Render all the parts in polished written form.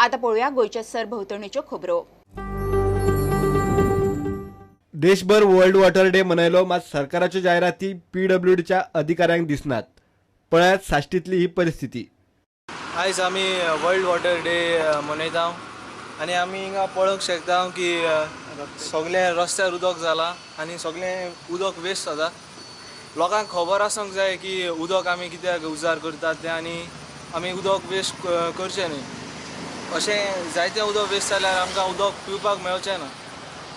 आता पळोवया गोयच्या सरभोंवतणीच्यो खबरो। देशभर वर्ल्ड वॉटर डे मनयलो, मात सरकाराच्यो जायराती PWDच्या अधिकाऱ्यांक दिसनात। पळयात साश्टीतली ही परिस्थिती। आयज आमी वर्ल्ड वॉटर डे मनयता आनी आमी हिंगा पळोवंक शकता की सगळे रस्त्यार उदक जाला आनी सगळें उदक वेस्ट जाता। लोकांक खबर आसूंक जाय की उदक आमी कित्याक उजार करतात तें आनी आमी उदक वेस्ट करचें न्ही। अशें जायतें उदक वेस्ट जाल्यार आमकां उदक पिवपाक मेळचें ना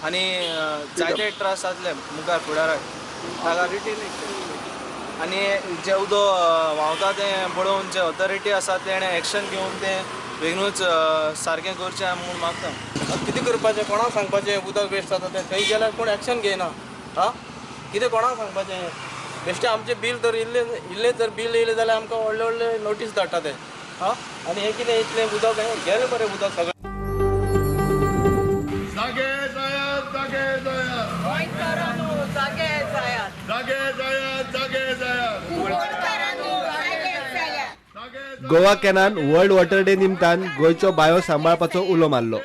आनी जायते त्रास जातले मुखार फुडाराक ताका आनी जें उदक व्हांवता तें पळोवन जे ऑथॉरिटी आसा तेणें एक्शन घेवन तें बेगीनूच सारकें करचें म्हूण मागता। कितें करपाचें, कोणाक सांगपाचें उदक वेस्ट जाता तें? थंय गेल्यार कोण एक्शन घेयना। कितें कोणाक सांगपाचें? बेश्टें आमचें बील तर इल्लें जर बील येयलें जाल्यार आमकां व्हडले व्हडले नोटीस धाडटा ते। आनी हें कितें इतलें उदक गेलें बरें उदक सगळें। जागे जायात, जागे जायात, गोंयकारांनो जागे जायात, जागे जायात, जागे जायात, गोंयकारांनो जागे जायात। जागे गोवा कॅनान वर्ल्ड वॉटर डे निमतान गोयच्यो बायो सांबाळपाचो उलो मारलो।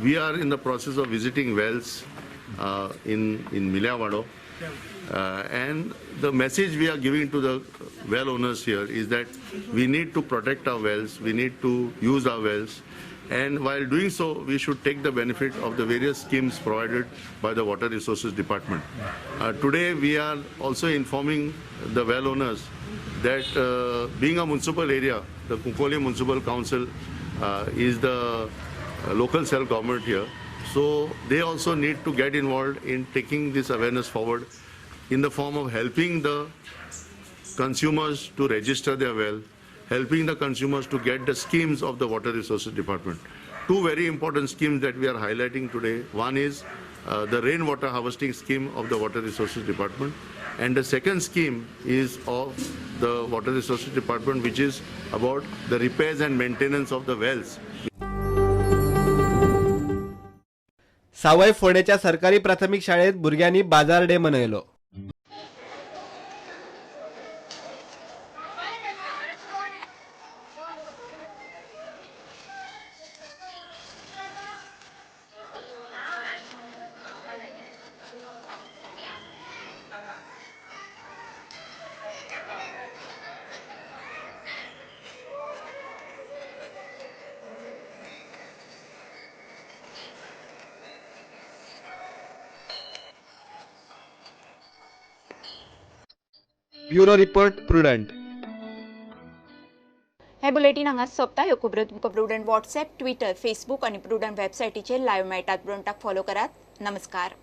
We are in the process of visiting wells in Milyawado, and the message we are giving to the well owners here is that we need to protect our wells, we need to use our wells, and while doing so, we should take the benefit of the various schemes provided by the Water Resources Department. Today, we are also informing the well owners that being a municipal area, the Kukoli Municipal Council is the local self government here, so they also need to get involved in taking this awareness forward in the form of helping the consumers to register their well, helping the consumers to get the schemes of the Water Resources Department. Two very important schemes that we are highlighting today. One is the rainwater harvesting scheme of the Water Resources Department, and the second scheme is of the Water Resources Department, which is about the repairs and maintenance of the wells. सावय फोंडेच्या सरकारी प्राथमिक शाळेत भुरग्यांनी बाजार day मनयलो। Bureau report Prudent. हे bulletin हांगा सोंपता। ह्यो खबरो तुमकां प्रुडंट व्हॉट्सॲप, ट्विटर, फेसबूक आनी प्रुडंट वेबसायटीचेर लायव्ह मेळटात। प्रुडंटाक फॉलो करात। नमस्कार।